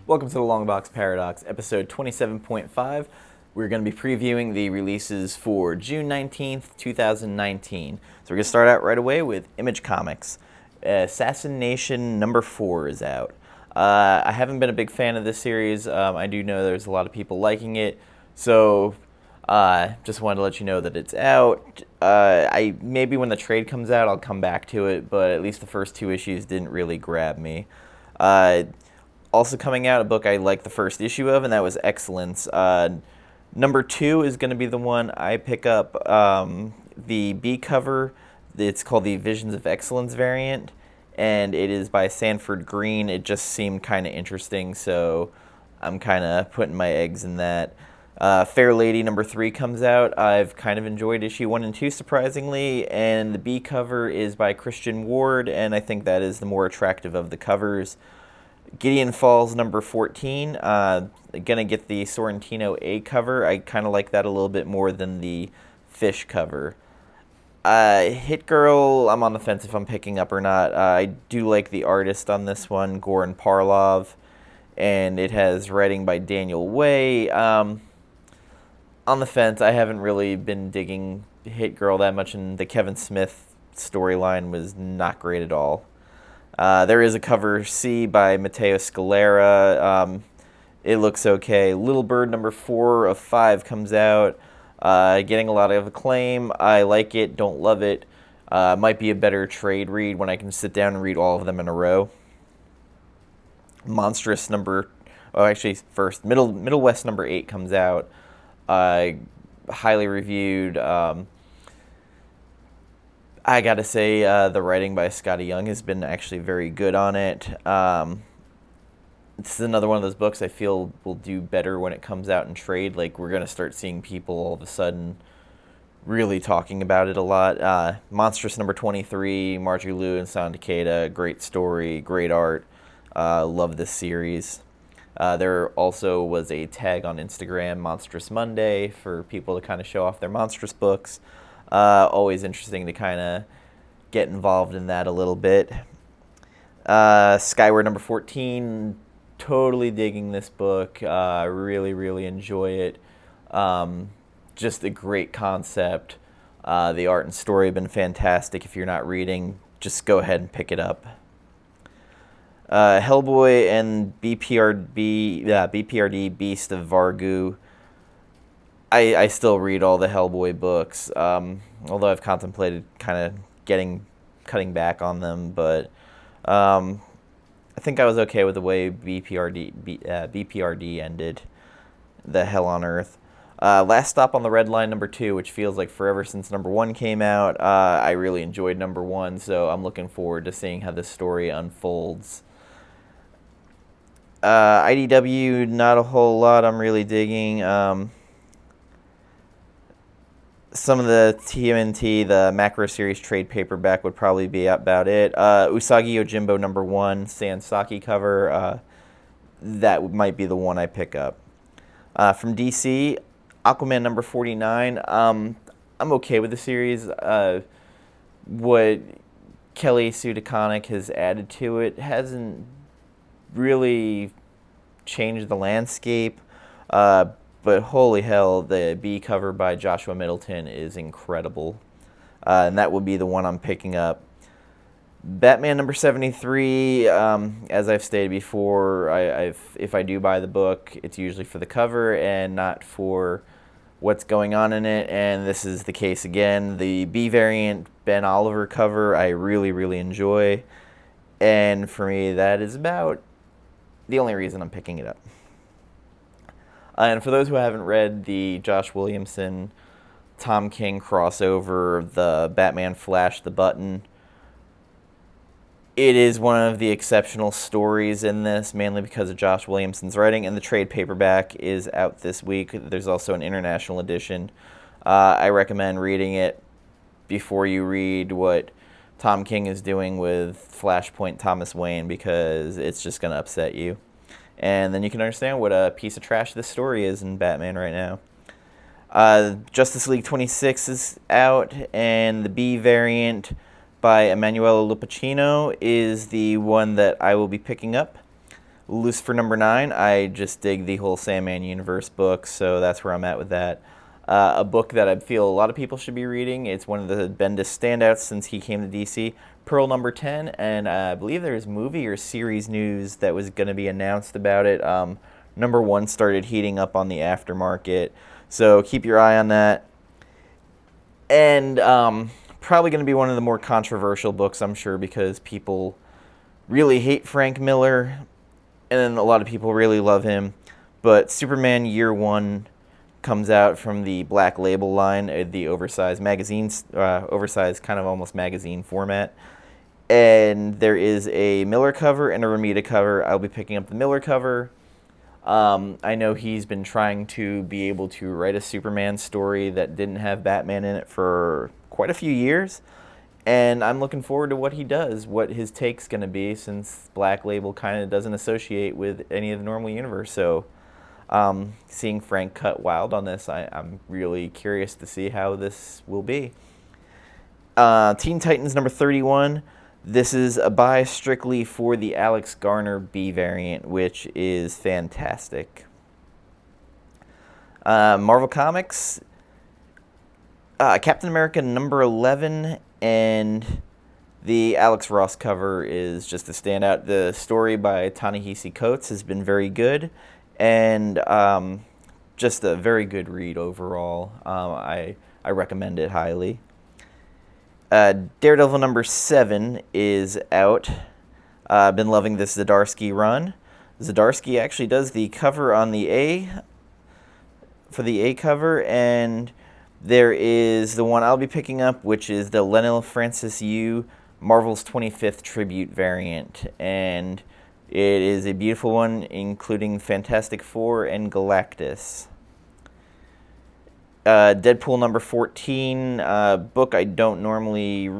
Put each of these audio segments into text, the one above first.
Welcome to the Longbox Paradox, episode 27.5. We're going to be previewing the releases for June 19th, 2019. So we're going to start out right away with Image Comics. Assassination number 4 is out. I haven't been a big fan of this series. I do know there's a lot of people liking it, so just wanted to let you know that it's out. Maybe when the trade comes out, I'll come back to it, but at least the first 2 issues didn't really grab me. Also coming out, a book I liked the first issue of, and that was Excellence. Number 2 is going to be the one I pick up. The B cover, it's called the Visions of Excellence variant, and it is by Sanford Green. It just seemed kind of interesting, so I'm kind of putting my eggs in that. Fair Lady number 3 comes out. I've kind of enjoyed issue 1 and 2, surprisingly, and the B cover is by Christian Ward, and I think that is the more attractive of the covers. Gideon Falls number 14, gonna get the Sorrentino A cover. I kind of like that a little bit more than the Fish cover. Hit Girl, I'm on the fence if I'm picking up or not. I do like the artist on this one, Goran Parlov, and it has writing by Daniel Way. On the fence, I haven't really been digging Hit Girl that much, and the Kevin Smith storyline was not great at all. There is a cover C by Matteo Scalera. It looks okay. Little Bird number 4 of 5 comes out. Getting a lot of acclaim. I like it, don't love it. Might be a better trade read when I can sit down and read all of them in a row. Monstrous number... Oh, actually, first. Middle West number 8 comes out. Highly reviewed. I gotta say, the writing by Scotty Young has been actually very good on it. This is another one of those books I feel will do better when it comes out in trade. Like, we're gonna start seeing people all of a sudden really talking about it a lot. Monstrous number 23, Marjorie Liu and San Takeda, great story, great art. Love this series. There also was a tag on Instagram, Monstrous Monday, for people to kind of show off their Monstrous books. Always interesting to kind of get involved in that a little bit. Skyward number 14, totally digging this book. Really enjoy it. Just a great concept. The art and story have been fantastic. If you're not reading, just go ahead and pick it up. Hellboy and BPRD, Beast of Vargu. I still read all the Hellboy books, although I've contemplated kind of cutting back on them, but I think I was okay with the way BPRD ended, the Hell on Earth. Last Stop on the Red Line number 2, which feels like forever since number 1 came out. I really enjoyed number 1, so I'm looking forward to seeing how this story unfolds. IDW, not a whole lot I'm really digging. Some of the TMNT, the Macro Series trade paperback would probably be about it. Usagi Yojimbo number 1, Sansaki cover. That might be the one I pick up. From DC, Aquaman number 49. I'm okay with the series. What Kelly Sue DeConnick has added to it hasn't really changed the landscape. But holy hell, the B cover by Joshua Middleton is incredible. And that would be the one I'm picking up. Batman number 73, as I've stated before, if I do buy the book, it's usually for the cover and not for what's going on in it. And this is the case again. The B variant Ben Oliver cover I really enjoy. And for me, that is about the only reason I'm picking it up. And for those who haven't read the Josh Williamson, Tom King crossover, the Batman Flash the Button, it is one of the exceptional stories in this, mainly because of Josh Williamson's writing, and the trade paperback is out this week. There's also an international edition. I recommend reading it before you read what Tom King is doing with Flashpoint Thomas Wayne, because it's just going to upset you. And then you can understand what a piece of trash this story is in Batman right now. Justice League 26 is out, and the B variant by Emanuele Lupacchino is the one that I will be picking up. Lucifer number 9, I just dig the whole Sandman universe book, so that's where I'm at with that. A book that I feel a lot of people should be reading. It's one of the Bendis standouts since he came to DC. Pearl number 10, and I believe there's movie or series news that was going to be announced about it. Number 1 started heating up on the aftermarket, so keep your eye on that. And probably going to be one of the more controversial books, I'm sure, because people really hate Frank Miller, and then a lot of people really love him. But Superman Year One comes out from the Black Label line, the oversized magazines, oversized kind of almost magazine format. And there is a Miller cover and a Romita cover. I'll be picking up the Miller cover. I know he's been trying to be able to write a Superman story that didn't have Batman in it for quite a few years. And I'm looking forward to what he does, what his take's going to be, since Black Label kind of doesn't associate with any of the normal universe. So seeing Frank cut wild on this, I'm really curious to see how this will be. Teen Titans number 31. This is a buy strictly for the Alex Garner B variant, which is fantastic. Marvel Comics, Captain America number 11, and the Alex Ross cover is just a standout. The story by Ta-Nehisi Coates has been very good, and just a very good read overall. I recommend it highly. Daredevil number 7 is out. I've been loving this Zdarsky run. Zdarsky actually does the cover on the A, for the A cover, and there is the one I'll be picking up, which is the Lenil Francis Yu Marvel's 25th Tribute variant, and it is a beautiful one, including Fantastic Four and Galactus. Deadpool number 14, book I don't normally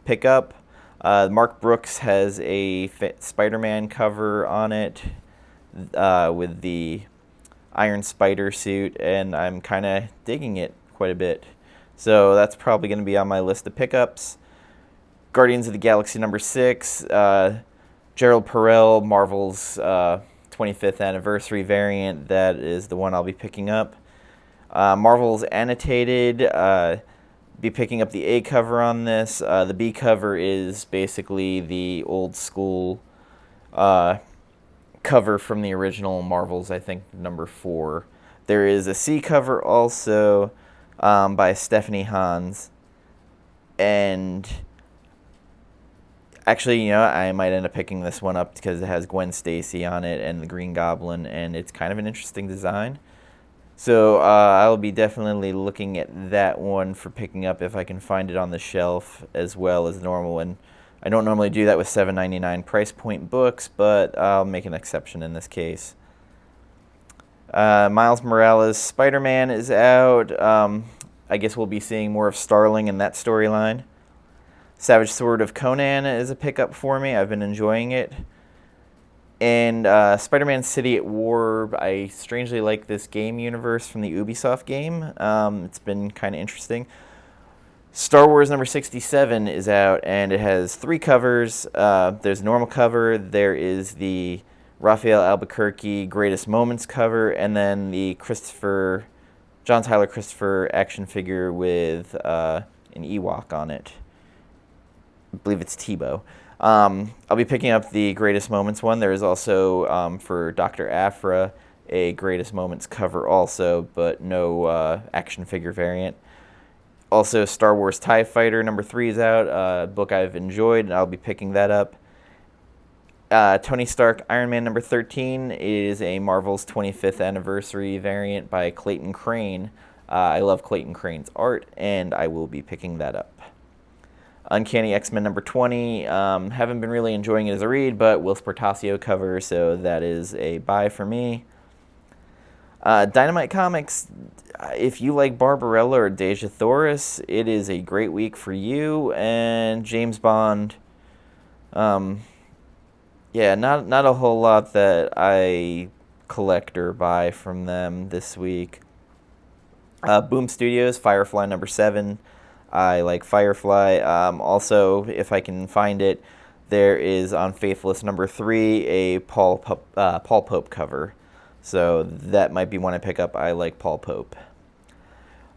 pick up. Mark Brooks has a Spider-Man cover on it with the Iron Spider suit, and I'm kind of digging it quite a bit. So that's probably going to be on my list of pickups. Guardians of the Galaxy number 6, Gerald Perel, Marvel's 25th anniversary variant. That is the one I'll be picking up. Marvel's Annotated, be picking up the A cover on this. The B cover is basically the old school cover from the original Marvel's, I think, number 4. There is a C cover also by Stephanie Hans. And actually, I might end up picking this one up because it has Gwen Stacy on it and the Green Goblin, and it's kind of an interesting design. So I'll be definitely looking at that one for picking up if I can find it on the shelf, as well as normal. And I don't normally do that with $7.99 price point books, but I'll make an exception in this case. Miles Morales' Spider-Man is out. I guess we'll be seeing more of Starling in that storyline. Savage Sword of Conan is a pickup for me. I've been enjoying it. And Spider-Man City at War, I strangely like this game universe from the Ubisoft game. It's been kind of interesting. Star Wars number 67 is out, and it has 3 covers. There's a normal cover, there is the Raphael Albuquerque Greatest Moments cover, and then the John Tyler Christopher action figure with an Ewok on it. I believe it's Tebow. I'll be picking up the Greatest Moments one. There is also, for Dr. Aphra, a Greatest Moments cover also, but no action figure variant. Also, Star Wars TIE Fighter number 3 is out, a book I've enjoyed, and I'll be picking that up. Tony Stark Iron Man number 13 is a Marvel's 25th anniversary variant by Clayton Crane. I love Clayton Crane's art, and I will be picking that up. Uncanny X-Men number 20, haven't been really enjoying it as a read, but Will Portacio cover, so that is a buy for me. Dynamite Comics, if you like Barbarella or Deja Thoris, it is a great week for you. And James Bond, not a whole lot that I collect or buy from them this week. Boom Studios, Firefly number 7. I like Firefly. Also, if I can find it, there is on Faithless #3 a Paul Pope cover. So that might be one I pick up. I like Paul Pope.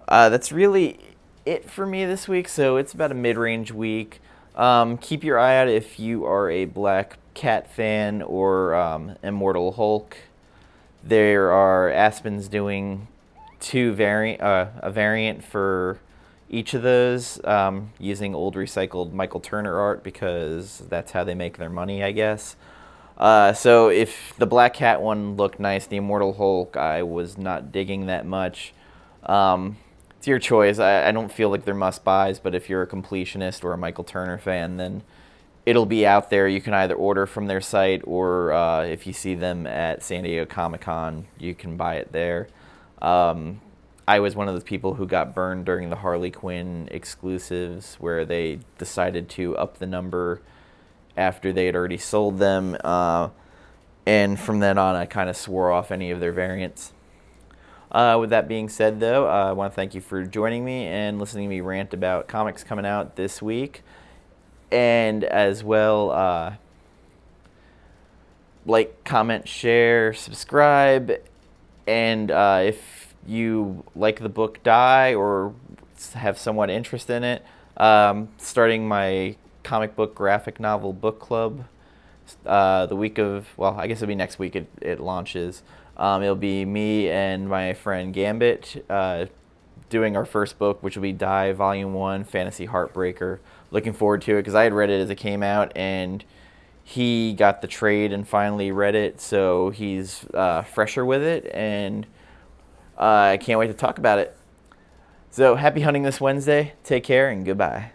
That's really it for me this week. So it's about a mid-range week. Keep your eye out if you are a Black Cat fan or Immortal Hulk. There are Aspen's doing a variant for each of those, using old recycled Michael Turner art because that's how they make their money, I guess. So if the Black Cat one looked nice, the Immortal Hulk I was not digging that much. It's your choice. I don't feel like they're must-buys, but if you're a completionist or a Michael Turner fan, then it'll be out there. You can either order from their site or if you see them at San Diego Comic-Con, you can buy it there. I was one of those people who got burned during the Harley Quinn exclusives where they decided to up the number after they had already sold them. And from then on, I kind of swore off any of their variants. With that being said, though, I want to thank you for joining me and listening to me rant about comics coming out this week. And as well, like, comment, share, subscribe. And if you like the book Die or have somewhat interest in it, starting my comic book graphic novel book club the week of, well, I guess it'll be next week it launches. It'll be me and my friend Gambit doing our first book, which will be Die Volume 1, Fantasy Heartbreaker. Looking forward to it because I had read it as it came out, and he got the trade and finally read it, so he's fresher with it, and I can't wait to talk about it. So happy hunting this Wednesday. Take care and goodbye.